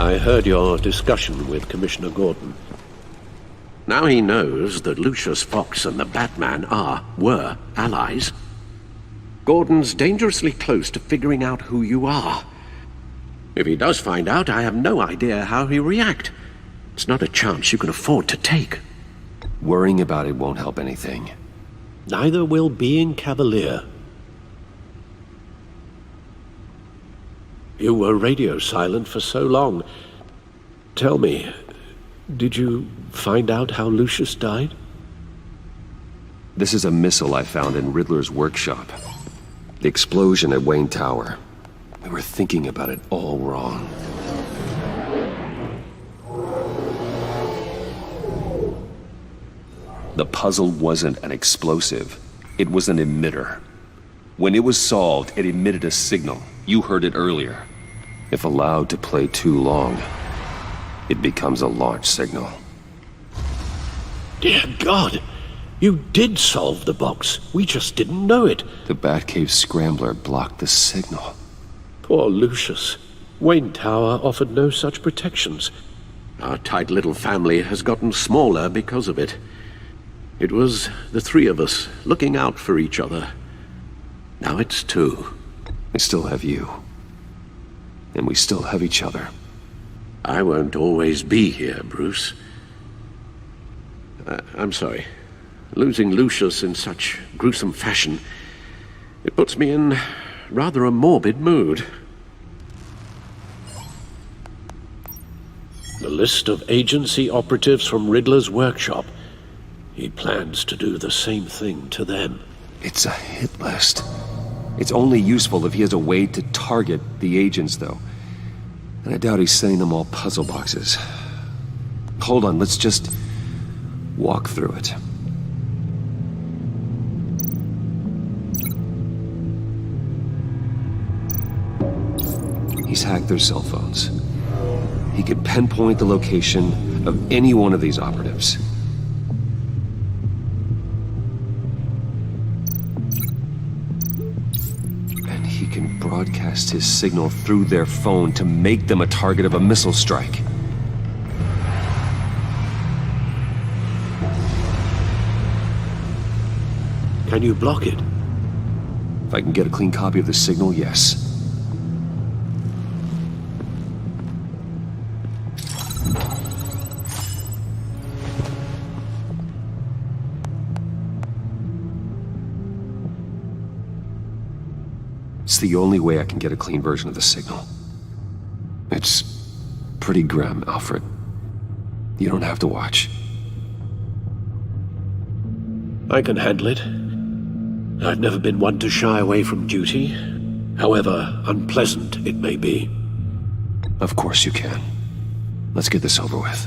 I heard your discussion with Commissioner Gordon. Now he knows that Lucius Fox and the Batman were allies. Gordon's dangerously close to figuring out who you are. If he does find out, I have no idea how he'll react. It's not a chance you can afford to take. Worrying about it won't help anything. Neither will being cavalier. You were radio silent for so long. Tell me, did you find out how Lucius died? This is a missile I found in Riddler's workshop. The explosion at Wayne Tower. We were thinking about it all wrong. The puzzle wasn't an explosive. It was an emitter. When it was solved, it emitted a signal. You heard it earlier. If allowed to play too long, it becomes a launch signal. Dear God! You did solve the box. We just didn't know it. The Batcave scrambler blocked the signal. Poor Lucius. Wayne Tower offered no such protections. Our tight little family has gotten smaller because of it. It was the three of us looking out for each other. Now it's two. I still have you. And we still have each other. I won't always be here, Bruce. I'm sorry. Losing Lucius in such gruesome fashion, it puts me in rather a morbid mood. The list of agency operatives from Riddler's workshop. He plans to do the same thing to them. It's a hit list. It's only useful if he has a way to target the agents, though. And I doubt he's sending them all puzzle boxes. Hold on, let's just walk through it. He's hacked their cell phones. He could pinpoint the location of any one of these operatives. And he can broadcast his signal through their phone to make them a target of a missile strike. Can you block it? If I can get a clean copy of the signal, yes. It's the only way I can get a clean version of the signal. It's pretty grim, Alfred. You don't have to watch. I can handle it. I've never been one to shy away from duty, however unpleasant it may be. Of course you can. Let's get this over with.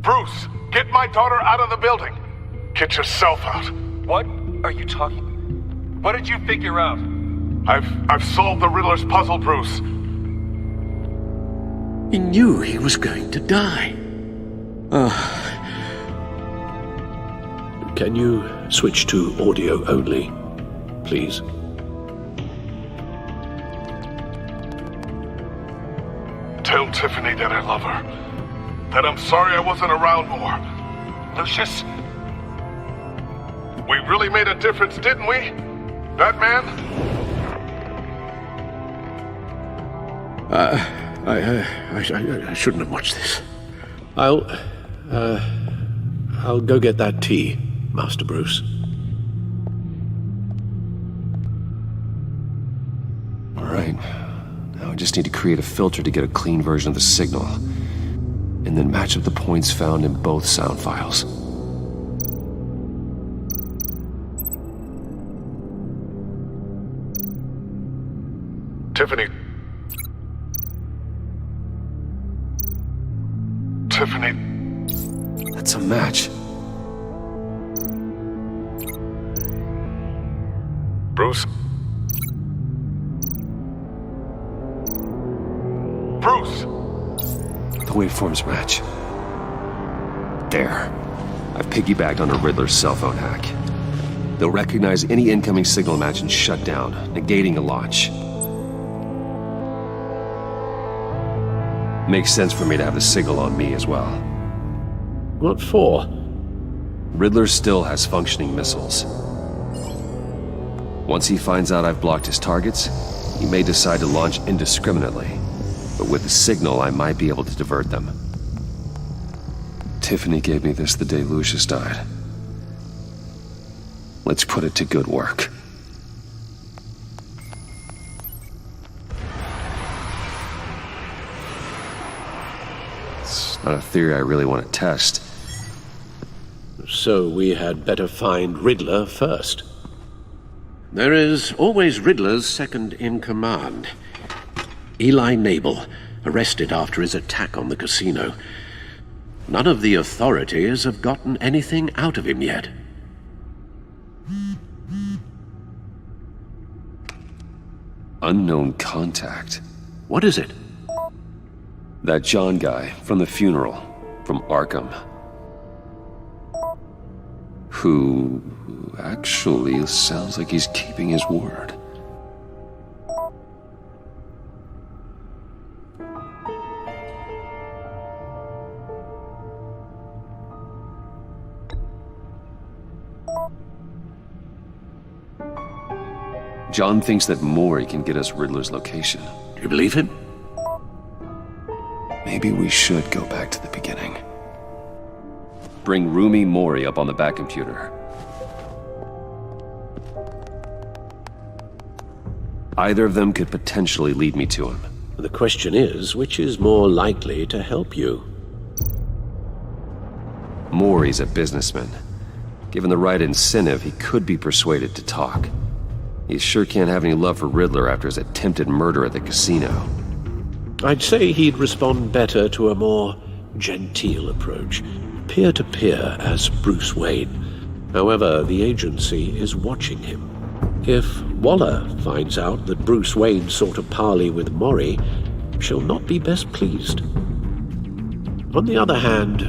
Bruce, get my daughter out of the building. Get yourself out. What are you talking? What did you figure out? I've solved the Riddler's puzzle, Bruce. He knew he was going to die. Can you switch to audio only, please? Tell Tiffany that I love her. That I'm sorry I wasn't around more. Lucius? We really made a difference, didn't we? Batman? I shouldn't have watched this. I'll go get that tea, Master Bruce. All right. Now I just need to create a filter to get a clean version of the signal, and then match up the points found in both sound files. Tiffany. That's a match. Bruce? Bruce! The waveforms match. There. I've piggybacked on a Riddler's cell phone hack. They'll recognize any incoming signal match and shut down, negating a launch. Makes sense for me to have the signal on me as well. What for? Riddler still has functioning missiles. Once he finds out I've blocked his targets, he may decide to launch indiscriminately. But with the signal, I might be able to divert them. Tiffany gave me this the day Lucius died. Let's put it to good work. It's not a theory I really want to test. So we had better find Riddler first. There is always Riddler's second-in-command. Eli Nabel, arrested after his attack on the casino. None of the authorities have gotten anything out of him yet. Unknown contact. What is it? That John guy from the funeral, from Arkham. Who actually sounds like he's keeping his word. John thinks that Mori can get us Riddler's location. Do you believe him? Maybe we should go back to the beginning. Bring Rumi Mori up on the back computer. Either of them could potentially lead me to him. The question is, which is more likely to help you? Mori's a businessman. Given the right incentive, he could be persuaded to talk. He sure can't have any love for Riddler after his attempted murder at the casino. I'd say he'd respond better to a more genteel approach, peer-to-peer as Bruce Wayne. However, the agency is watching him. If Waller finds out that Bruce Wayne sought a parley with Mori, she'll not be best pleased. On the other hand,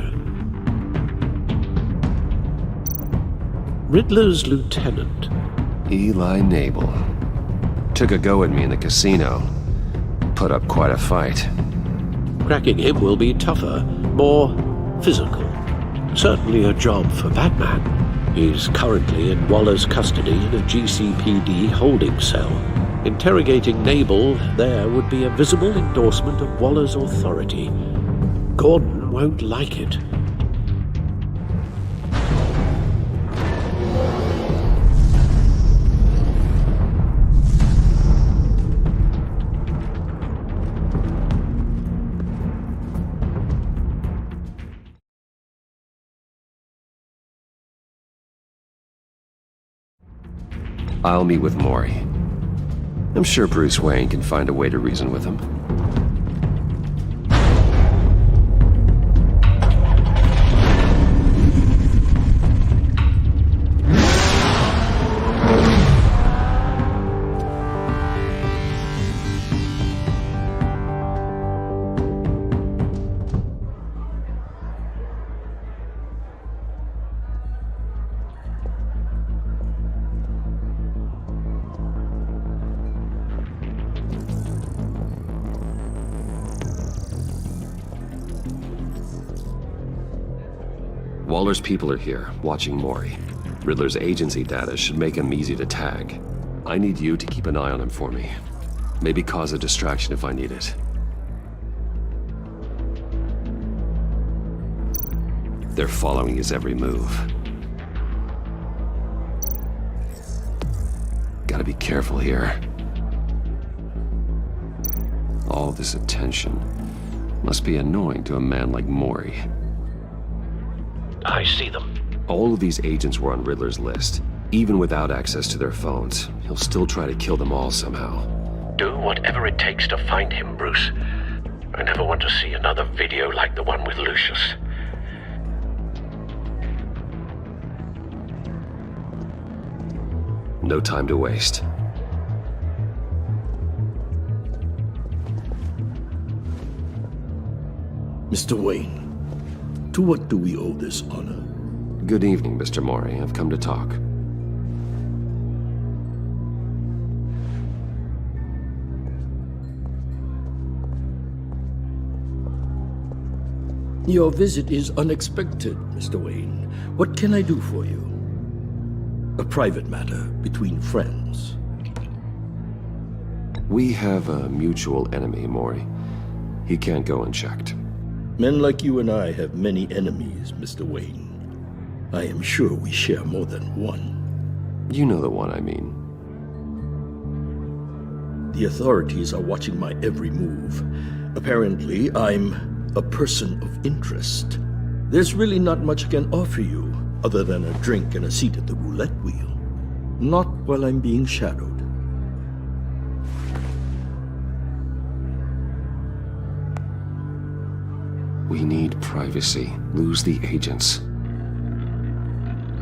Riddler's lieutenant, Eli Nabel, took a go at me in the casino. Put up quite a fight. cracking him will be tougher, more physical. Certainly a job for Batman. He's currently in Waller's custody in a GCPD holding cell. Interrogating Nabel there would be a visible endorsement of Waller's authority. Gordon won't like it. I'll meet with Mori. I'm sure Bruce Wayne can find a way to reason with him. Waller's people are here, watching Mori. Riddler's agency data should make him easy to tag. I need you to keep an eye on him for me. Maybe cause a distraction if I need it. They're following his every move. Gotta be careful here. All this attention must be annoying to a man like Mori. I see them. All of these agents were on Riddler's list. Even without access to their phones, he'll still try to kill them all somehow. Do whatever it takes to find him, Bruce. I never want to see another video like the one with Lucius. No time to waste. Mr. Wayne, to what do we owe this honor? Good evening, Mr. Mori. I've come to talk. Your visit is unexpected, Mr. Wayne. What can I do for you? A private matter between friends. We have a mutual enemy, Mori. He can't go unchecked. Men like you and I have many enemies, Mr. Wayne. I am sure we share more than one. You know the one I mean. The authorities are watching my every move. Apparently, I'm a person of interest. There's really not much I can offer you, other than a drink and a seat at the roulette wheel. Not while I'm being shadowed. We need privacy. Lose the agents.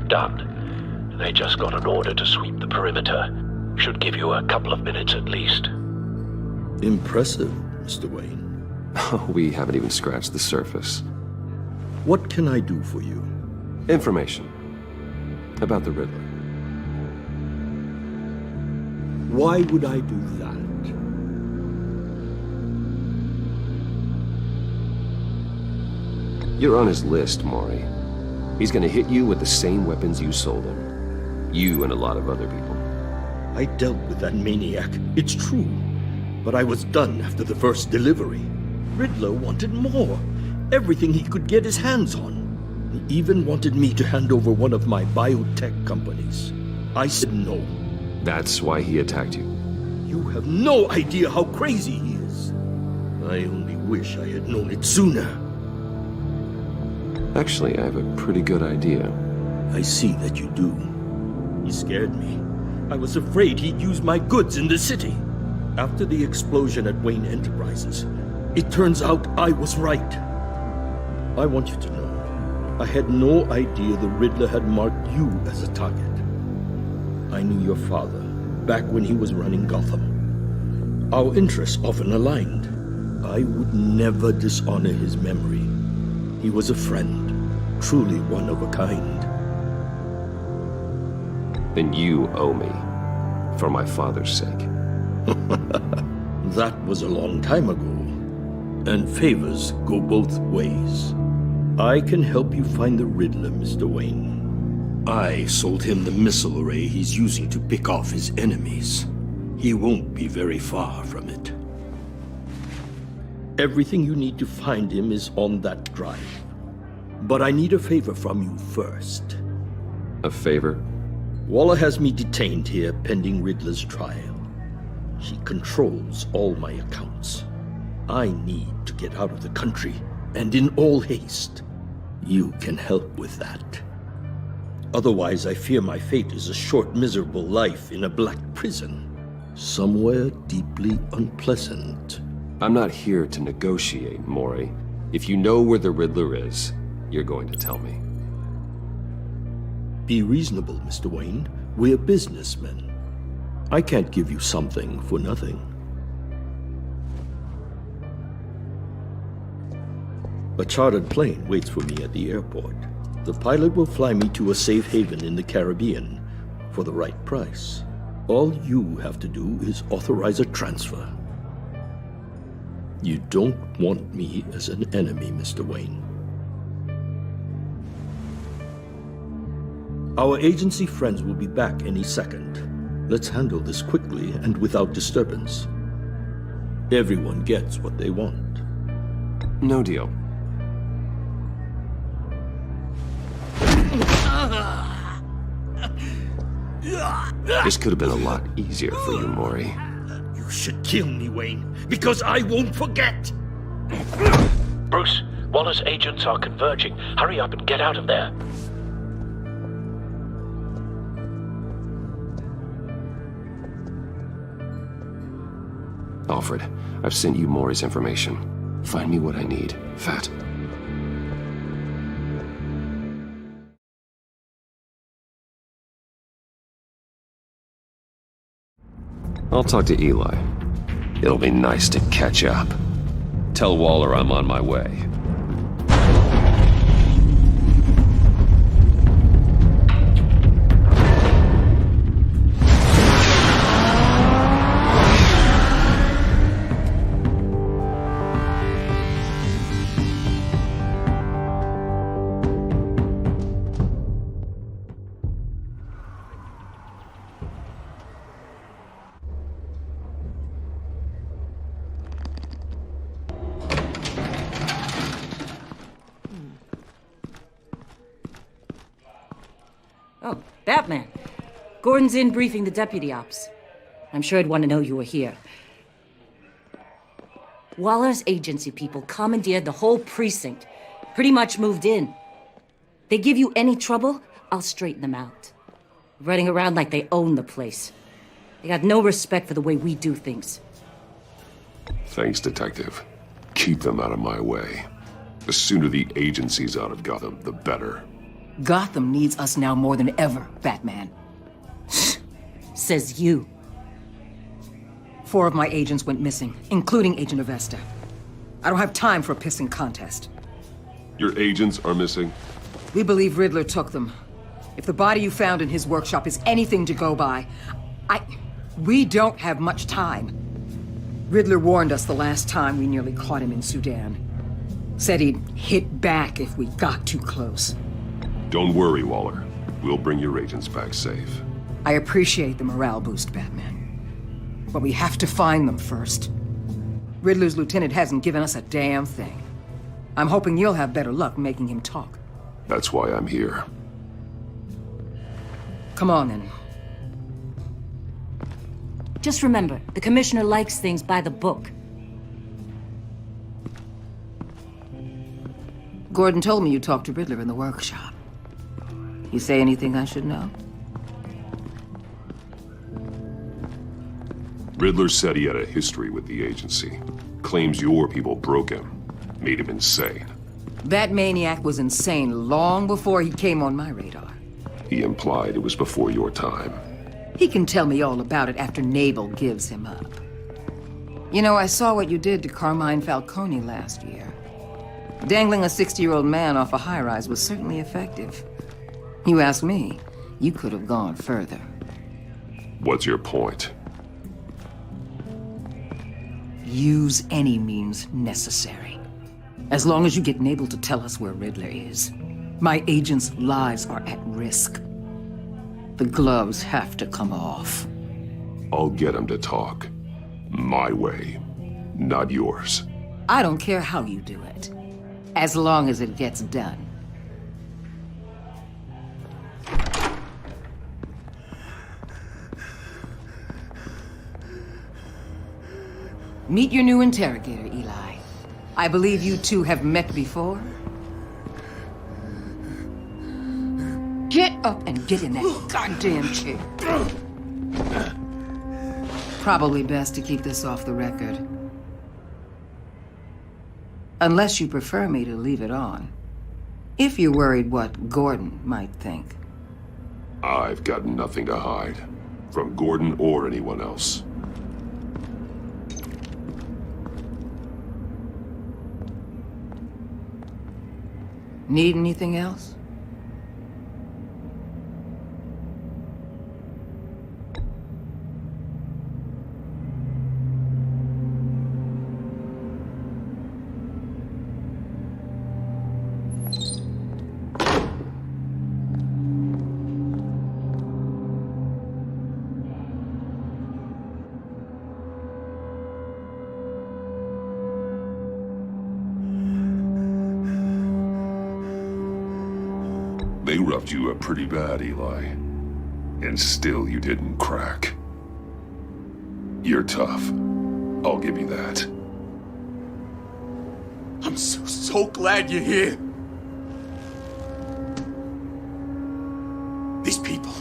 Done. They just got an order to sweep the perimeter. Should give you a couple of minutes at least. Impressive, Mr. Wayne. We haven't even scratched the surface. What can I do for you? Information. About the Riddler. Why would I do that? You're on his list, Mori. He's gonna hit you with the same weapons you sold him. You and a lot of other people. I dealt with that maniac, it's true. But I was done after the first delivery. Riddler wanted more. Everything he could get his hands on. He even wanted me to hand over one of my biotech companies. I said no. That's why he attacked you. You have no idea how crazy he is. I only wish I had known it sooner. Actually, I have a pretty good idea. I see that you do. He scared me. I was afraid he'd use my goods in the city. After the explosion at Wayne Enterprises, it turns out I was right. I want you to know, I had no idea the Riddler had marked you as a target. I knew your father back when he was running Gotham. Our interests often aligned. I would never dishonor his memory. He was a friend, truly one of a kind. Then you owe me, for my father's sake. That was a long time ago, and favors go both ways. I can help you find the Riddler, Mr. Wayne. I sold him the missile array he's using to pick off his enemies. He won't be very far from it. Everything you need to find him is on that drive. But I need a favor from you first. A favor? Waller has me detained here pending Riddler's trial. She controls all my accounts. I need to get out of the country, and in all haste. You can help with that. Otherwise, I fear my fate is a short, miserable life in a black prison. Somewhere deeply unpleasant. I'm not here to negotiate, Mori. If you know where the Riddler is, you're going to tell me. Be reasonable, Mr. Wayne. We're businessmen. I can't give you something for nothing. A chartered plane waits for me at the airport. The pilot will fly me to a safe haven in the Caribbean for the right price. All you have to do is authorize a transfer. You don't want me as an enemy, Mr. Wayne. Our agency friends will be back any second. Let's handle this quickly and without disturbance. Everyone gets what they want. No deal. This could have been a lot easier for you, Mori. You should kill me, Wayne, because I won't forget! Bruce, Waller's agents are converging. Hurry up and get out of there. Alfred, I've sent you Mori's information. Find me what I need. Fat. I'll talk to Eli. It'll be nice to catch up. Tell Waller I'm on my way. Batman. Gordon's in briefing the deputy ops. I'm sure he'd want to know you were here. Waller's agency people commandeered the whole precinct. Pretty much moved in. They give you any trouble, I'll straighten them out. Running around like they own the place. They got no respect for the way we do things. Thanks, Detective. Keep them out of my way. The sooner the agency's out of Gotham, the better. Gotham needs us now more than ever, Batman. Says you. 4 of my agents went missing, including Agent Avesta. I don't have time for a pissing contest. Your agents are missing? We believe Riddler took them. If the body you found in his workshop is anything to go by, we don't have much time. Riddler warned us the last time we nearly caught him in Sudan. Said he'd hit back if we got too close. Don't worry, Waller. We'll bring your agents back safe. I appreciate the morale boost, Batman. But we have to find them first. Riddler's lieutenant hasn't given us a damn thing. I'm hoping you'll have better luck making him talk. That's why I'm here. Come on, then. Just remember, the commissioner likes things by the book. Gordon told me you talked to Riddler in the workshop. You say anything I should know? Riddler said he had a history with the agency. Claims your people broke him. Made him insane. That maniac was insane long before he came on my radar. He implied it was before your time. He can tell me all about it after Nabel gives him up. You know, I saw what you did to Carmine Falcone last year. Dangling a 60-year-old man off a high-rise was certainly effective. You ask me, you could have gone further. What's your point? Use any means necessary. As long as you get Nabel to tell us where Riddler is. My agents' lives are at risk. The gloves have to come off. I'll get him to talk. My way, not yours. I don't care how you do it, as long as it gets done. Meet your new interrogator, Eli. I believe you two have met before. Get up and get in that goddamn chair. Probably best to keep this off the record. Unless you prefer me to leave it on. If you're worried what Gordon might think. I've got nothing to hide. From Gordon or anyone else. Need anything else? They roughed you up pretty bad, Eli. And still you didn't crack. You're tough. I'll give you that. I'm so glad you're here. These people,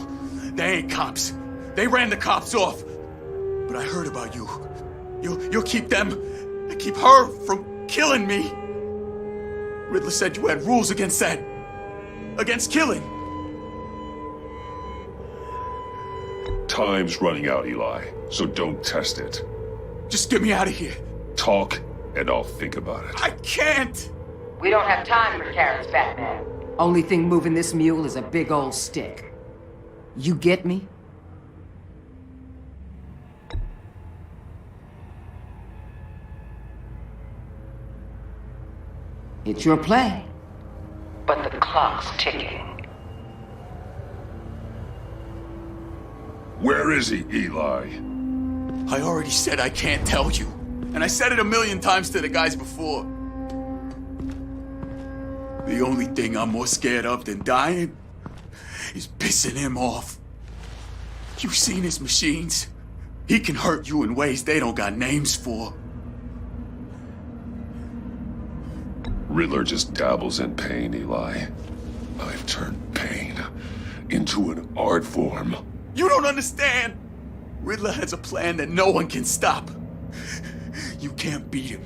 they ain't cops. They ran the cops off. But I heard about you. You'll keep them, and keep her from killing me. Riddler said you had rules against that. Against killing. Time's running out, Eli, so don't test it. Just get me out of here. Talk, and I'll think about it. I can't! We don't have time for carrots, Batman. Only thing moving this mule is a big old stick. You get me? It's your play. But the clock's ticking. Where is he, Eli? I already said I can't tell you. And I said it 1,000,000 times to the guys before. The only thing I'm more scared of than dying is pissing him off. You seen his machines? He can hurt you in ways they don't got names for. Riddler just dabbles in pain, Eli. I've turned pain into an art form. You don't understand! Riddler has a plan that no one can stop. You can't beat him.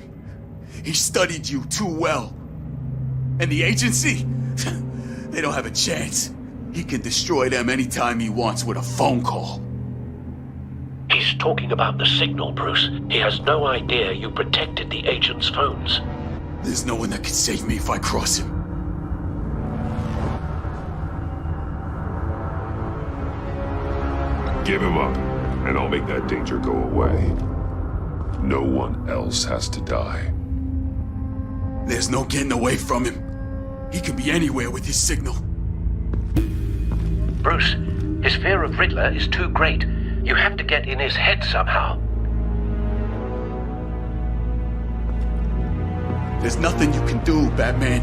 He studied you too well. And the agency? They don't have a chance. He can destroy them anytime he wants with a phone call. He's talking about the signal, Bruce. He has no idea you protected the agent's phones. There's no one that can save me if I cross him. Give him up, and I'll make that danger go away. No one else has to die. There's no getting away from him. He can be anywhere with his signal. Bruce, his fear of Riddler is too great. You have to get in his head somehow. There's nothing you can do, Batman.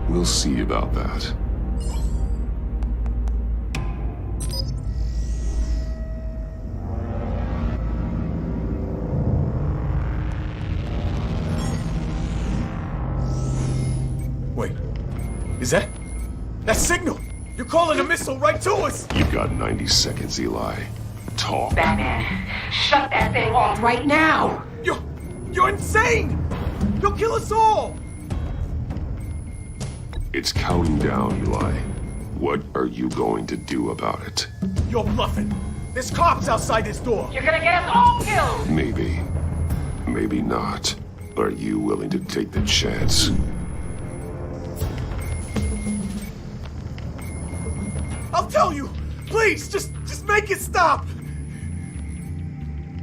We'll see about that. Wait, is that signal? You're calling a missile right to us! You've got 90 seconds, Eli. Talk. Batman, shut that thing off right now! You're insane! You'll kill us all! It's counting down, Eli. What are you going to do about it? You're bluffing. There's cops outside this door. You're gonna get us all killed! Maybe. Maybe not. Are you willing to take the chance? I'll tell you! Please, just make it stop!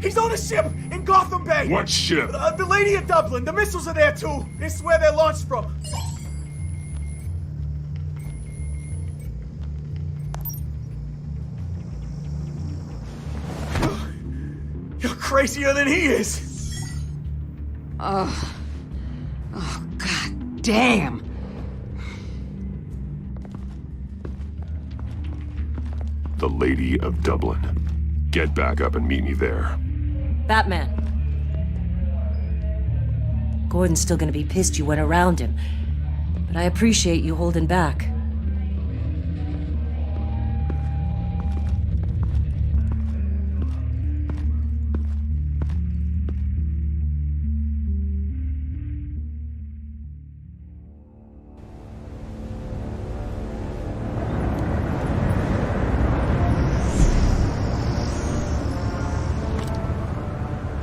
He's on a ship in Gotham Bay! What ship? The Lady of Dublin. The missiles are there too. It's where they're launched from. You're crazier than he is! Oh, god damn! The Lady of Dublin. Get back up and meet me there. Batman. Gordon's still gonna be pissed you went around him, but I appreciate you holding back.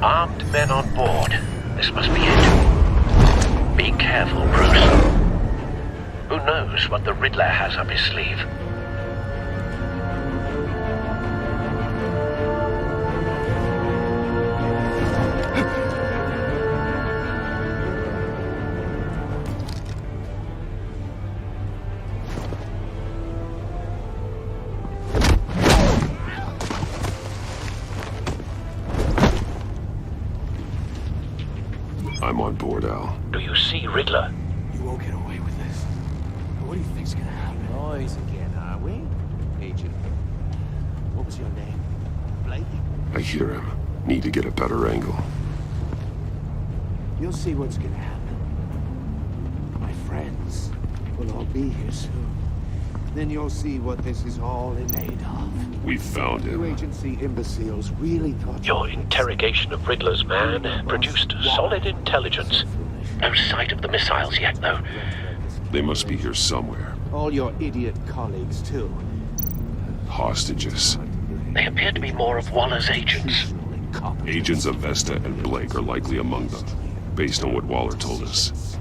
Armed men on board. This must be it. Be careful, Bruce. Who knows what the Riddler has up his sleeve? I'm on board, Al. Do you see Riddler? You won't get away with this. What do you think's gonna happen? Boys again, are we? Agent. What was your name? Blake? I hear him. Need to get a better angle. You'll see what's gonna happen. My friends will all be here soon. Then you'll see what this is all in aid of. We found You him. agency imbeciles really thought Your interrogation of Riddler's man produced solid intelligence. No sight of the missiles yet, though. They must be here somewhere. all your idiot colleagues too. Hostages. They appear to be more of Waller's agents. Agents of Vesta and Blake are likely among them, based on what Waller told us.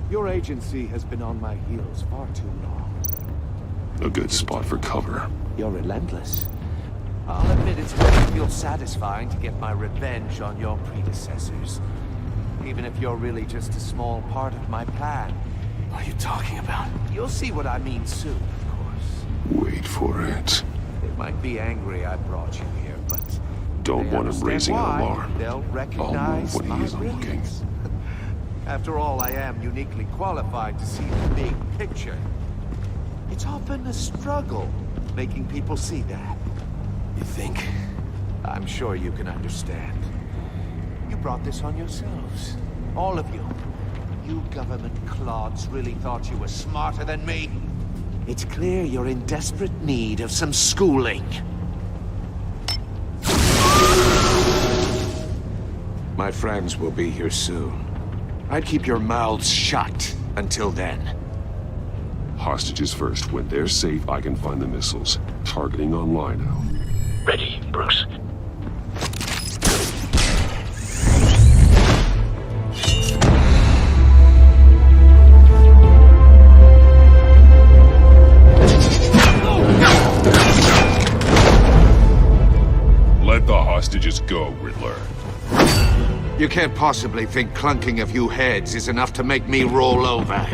Your agency has been on my heels far too long. A good spot for cover. You're relentless. I'll admit it's going to feel satisfying to get my revenge on your predecessors. Even if you're really just a small part of my plan. What are you talking about? You'll see what I mean soon, of course. Wait for it. They might be angry I brought you here, but... Don't want him raising an alarm. They'll I'll recognize move when my he isn't looking. brilliance. After all, I am uniquely qualified to see the big picture. It's often a struggle making people see that. You think? I'm sure you can understand. You brought this on yourselves. All of you. You government clods really thought you were smarter than me. It's clear you're in desperate need of some schooling. My friends will be here soon. I'd keep your mouths shut until then. Hostages first. When they're safe, I can find the missiles. Targeting online now. Ready, Bruce. Let the hostages go, Riddler. You can't possibly think clunking a few heads is enough to make me roll over.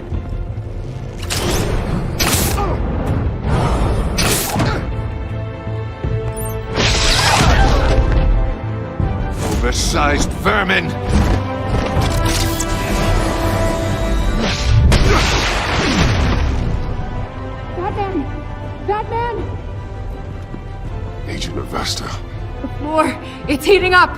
Oversized vermin! Batman! Agent Avesta. The floor, it's heating up!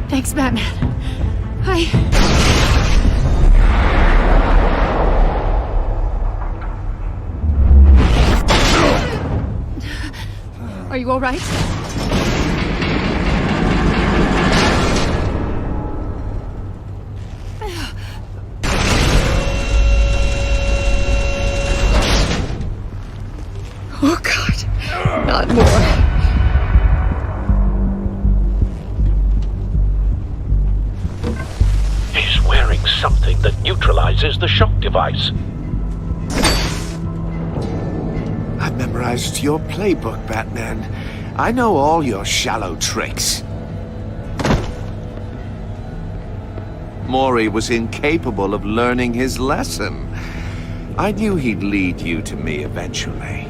Thanks, Batman. Are you all right? Oh, God. Not more. He's wearing something that neutralizes the shock device. I've memorized your playbook, Batman. I know all your shallow tricks. Mori was incapable of learning his lesson. I knew he'd lead you to me eventually.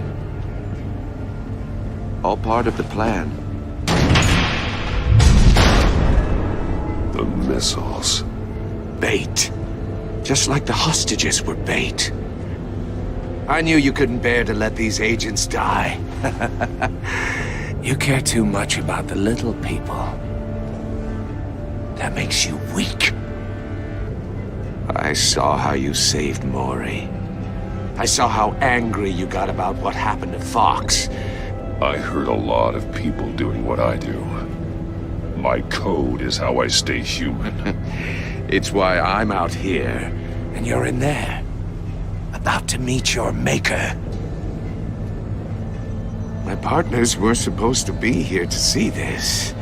All part of the plan. The missiles. Bait. Just like the hostages were bait. I knew you couldn't bear to let these agents die. You care too much about the little people. That makes you weak. I saw how you saved Mori. I saw how angry you got about what happened to Fox. I hurt a lot of people doing what I do. My code is how I stay human. It's why I'm out here, and you're in there. About to meet your maker. My partners were supposed to be here to see this.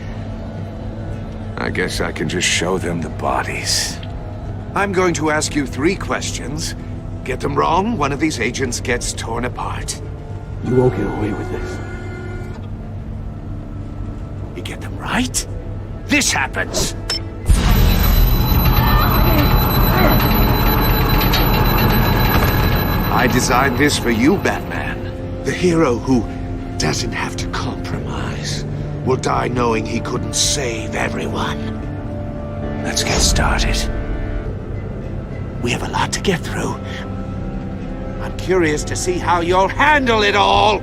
I guess I can just show them the bodies. I'm going to ask you 3 questions. Get them wrong, one of these agents gets torn apart. You won't get away with this. You get them right, this happens! I designed this for you, Batman. The hero who doesn't have to compromise will die knowing he couldn't save everyone. Let's get started. We have a lot to get through. I'm curious to see how you'll handle it all!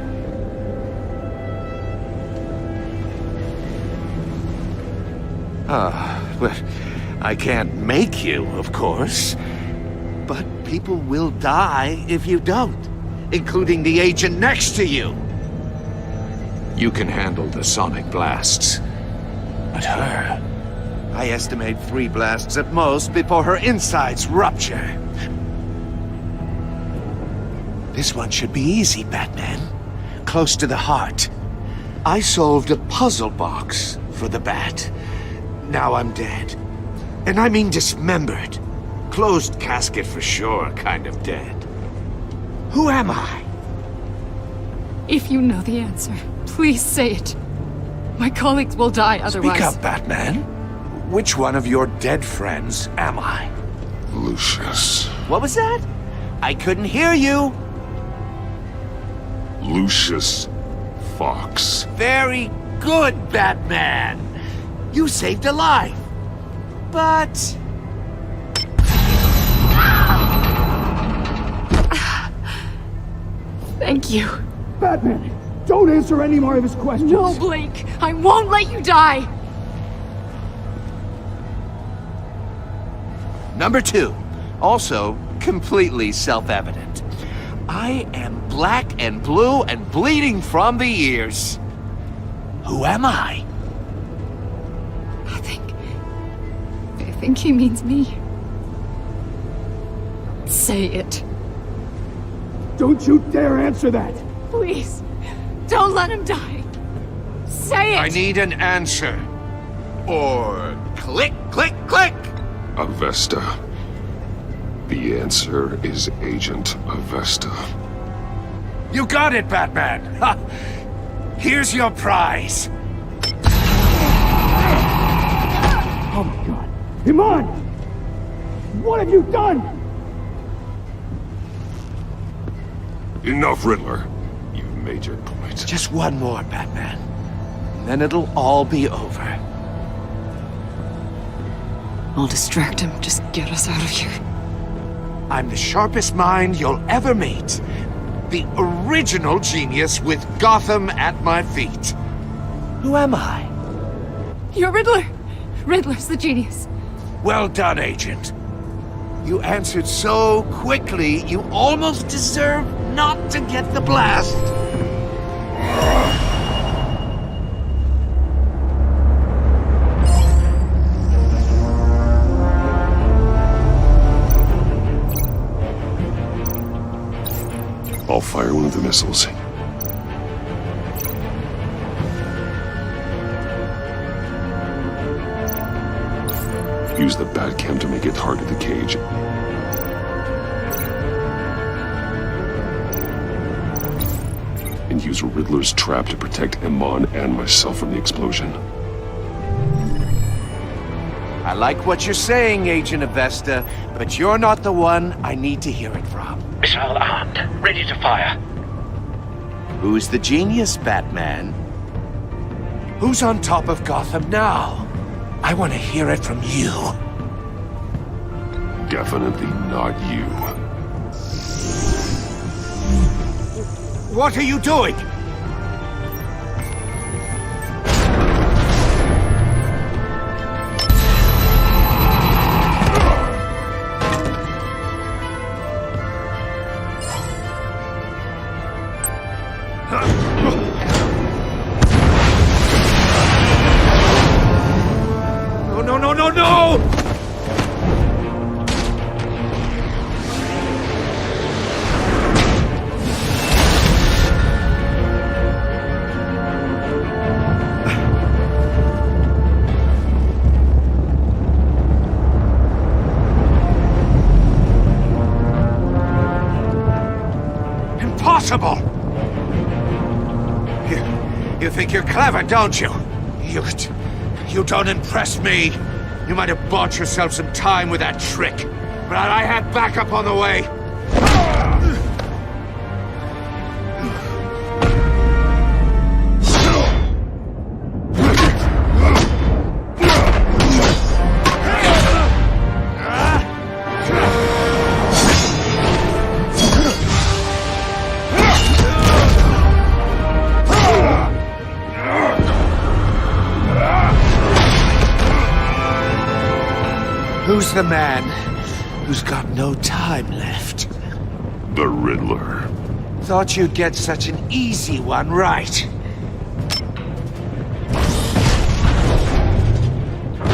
Well, I can't make you, of course. But people will die if you don't, including the agent next to you. You can handle the sonic blasts. But her... I estimate 3 blasts at most before her insides rupture. This one should be easy, Batman. Close to the heart. I solved a puzzle box for the Bat. Now I'm dead. And I mean dismembered. Closed casket for sure, kind of dead. Who am I? If you know the answer, please say it. My colleagues will die otherwise. Speak up, Batman. Which one of your dead friends am I? Lucius. What was that? I couldn't hear you. Lucius Fox. Very good, Batman. You saved a life. But... Thank you. Batman, don't answer any more of his questions. No, Blake. I won't let you die. Number 2, also completely self-evident. I am black and blue and bleeding from the ears. Who am I? I think he means me. Say it. Don't you dare answer that! Please, don't let him die. Say it! I need an answer. Or click, click, click! Avesta. The answer is Agent Avesta. You got it, Batman! Ha! Here's your prize. Oh my god. Iman! What have you done? Enough, Riddler. You've made your point. Just one more, Batman. Then it'll all be over. I'll distract him. Just get us out of here. I'm the sharpest mind you'll ever meet. The original genius with Gotham at my feet. Who am I? You're Riddler. Riddler's the genius. Well done, Agent. You answered so quickly, you almost deserve not to get the blast. I'll fire one of the missiles. Use the Batcam to make it hard to the cage. And use Riddler's trap to protect Iman and myself from the explosion. I like what you're saying, Agent Avesta, but you're not the one I need to hear it from. Missile armed, ready to fire. Who's the genius, Batman? Who's on top of Gotham now? I want to hear it from you. Definitely not you. What are you doing? No! Impossible! You think you're clever, don't you? You don't impress me. You might have bought yourself some time with that trick, but I had backup on the way. Who's the man who's got no time left? The Riddler. Thought you'd get such an easy one right.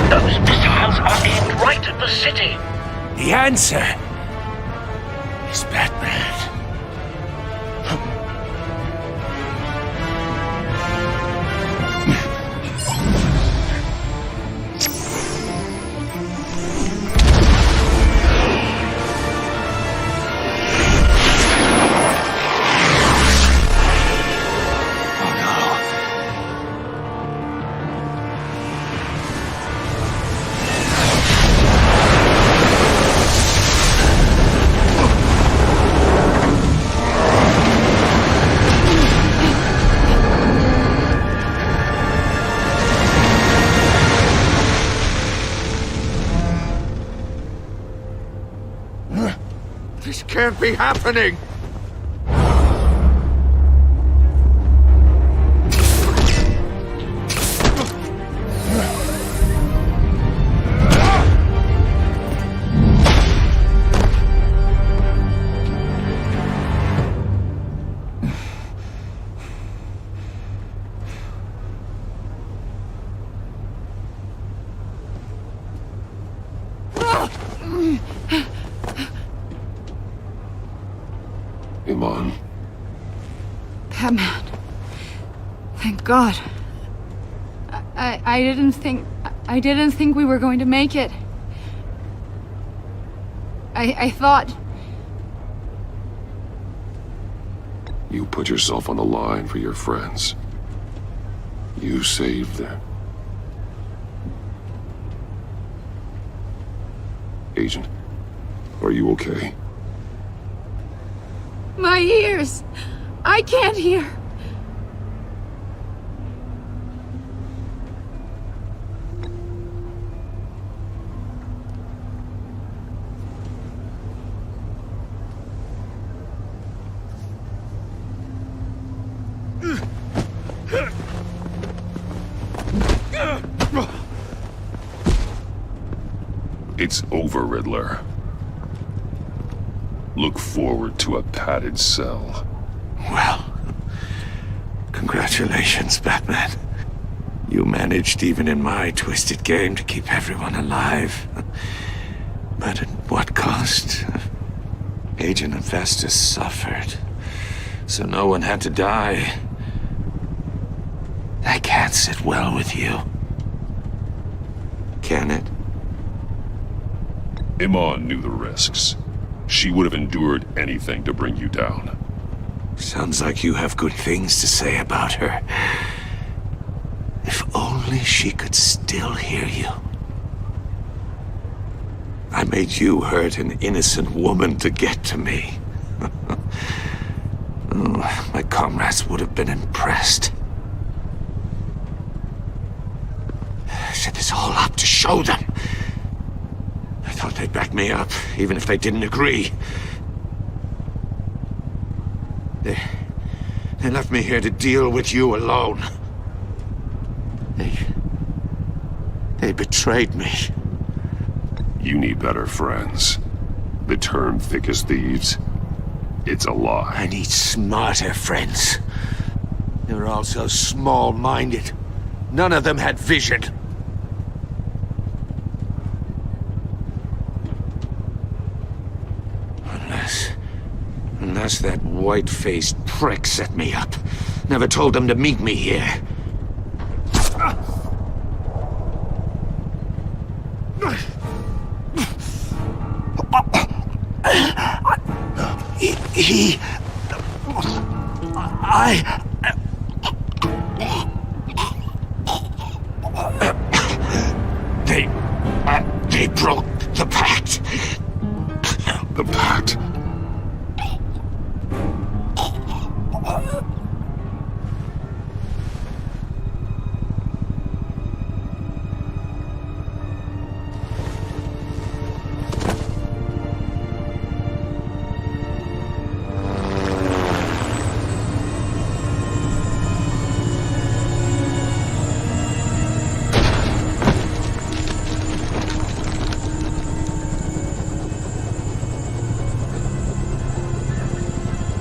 Those missiles are aimed right at the city. The answer is Batman. This can't be happening! Iman. Batman. Thank God. I didn't think we were going to make it. I thought... You put yourself on the line for your friends. You saved them. Agent, are you okay? My ears! I can't hear! It's over, Riddler. Look forward to a padded cell. Well, congratulations, Batman. You managed, even in my twisted game, to keep everyone alive. But at what cost? Agent Infestus suffered, so no one had to die. That can't sit well with you. Can it? Iman knew the risks. She would have endured anything to bring you down. Sounds like you have good things to say about her. If only she could still hear you. I made you hurt an innocent woman to get to me. Oh, my comrades would have been impressed. I set this all up to show them. I thought they'd back me up, even if they didn't agree. They left me here to deal with you alone. They betrayed me. You need better friends. The term thick as thieves, it's a lie. I need smarter friends. They were all so small-minded. None of them had vision. Unless that white-faced prick set me up. Never told them to meet me here. They broke the pact. The pact?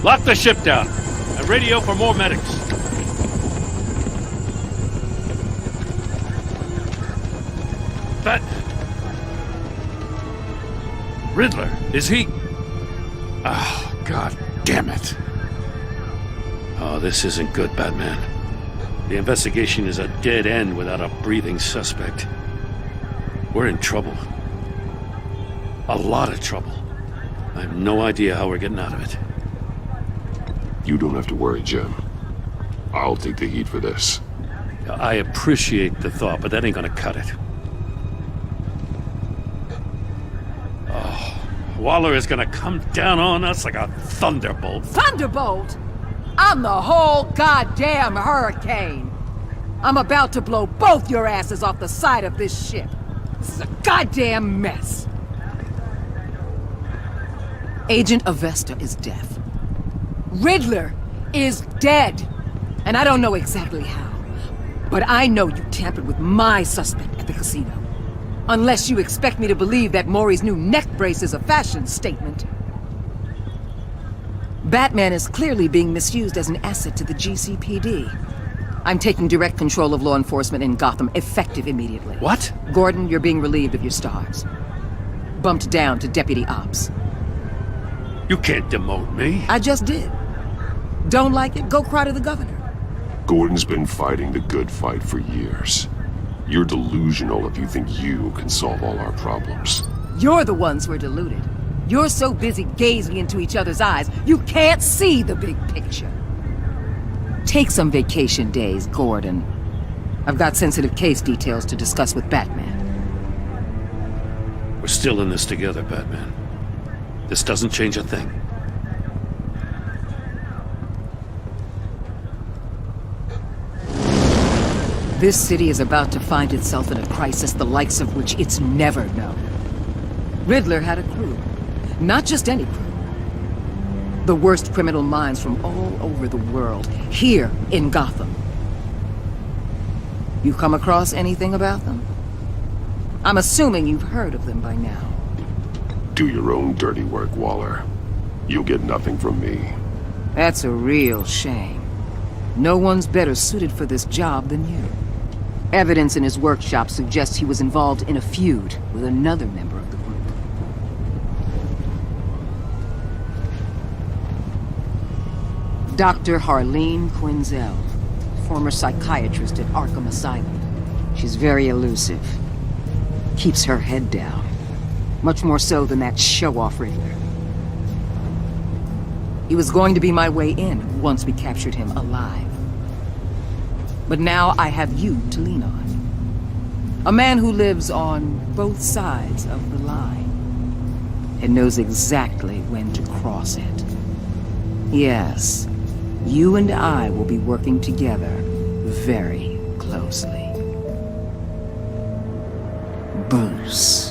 Lock the ship down and radio for more medics. That... Riddler, is he... Oh, God damn it. Oh, this isn't good, Batman. The investigation is a dead end without a breathing suspect. We're in trouble. A lot of trouble. I have no idea how we're getting out of it. You don't have to worry, Jim. I'll take the heat for this. I appreciate the thought, but that ain't gonna cut it. Oh, Waller is gonna come down on us like a thunderbolt. Thunderbolt? I'm the whole goddamn hurricane. I'm about to blow both your asses off the side of this ship. This is a goddamn mess. Agent Avesta is deaf. Riddler is dead! And I don't know exactly how. But I know you tampered with my suspect at the casino. Unless you expect me to believe that Maury's new neck brace is a fashion statement. Batman is clearly being misused as an asset to the GCPD. I'm taking direct control of law enforcement in Gotham, effective immediately. What? Gordon, you're being relieved of your stars. Bumped down to Deputy Ops. You can't demote me. I just did. Don't like it? Go cry to the governor. Gordon's been fighting the good fight for years. You're delusional if you think you can solve all our problems. You're the ones who are deluded. You're so busy gazing into each other's eyes, you can't see the big picture. Take some vacation days, Gordon. I've got sensitive case details to discuss with Batman. We're still in this together, Batman. This doesn't change a thing. This city is about to find itself in a crisis the likes of which it's never known. Riddler had a crew. Not just any crew. The worst criminal minds from all over the world, here in Gotham. You come across anything about them? I'm assuming you've heard of them by now. Do your own dirty work, Waller. You'll get nothing from me. That's a real shame. No one's better suited for this job than you. Evidence in his workshop suggests he was involved in a feud with another member of the group. Dr. Harleen Quinzel, former psychiatrist at Arkham Asylum. She's very elusive. Keeps her head down. Much more so than that show-off Riddler. He was going to be my way in once we captured him alive. But now I have you to lean on. A man who lives on both sides of the line and knows exactly when to cross it. Yes, you and I will be working together very closely. Bruce.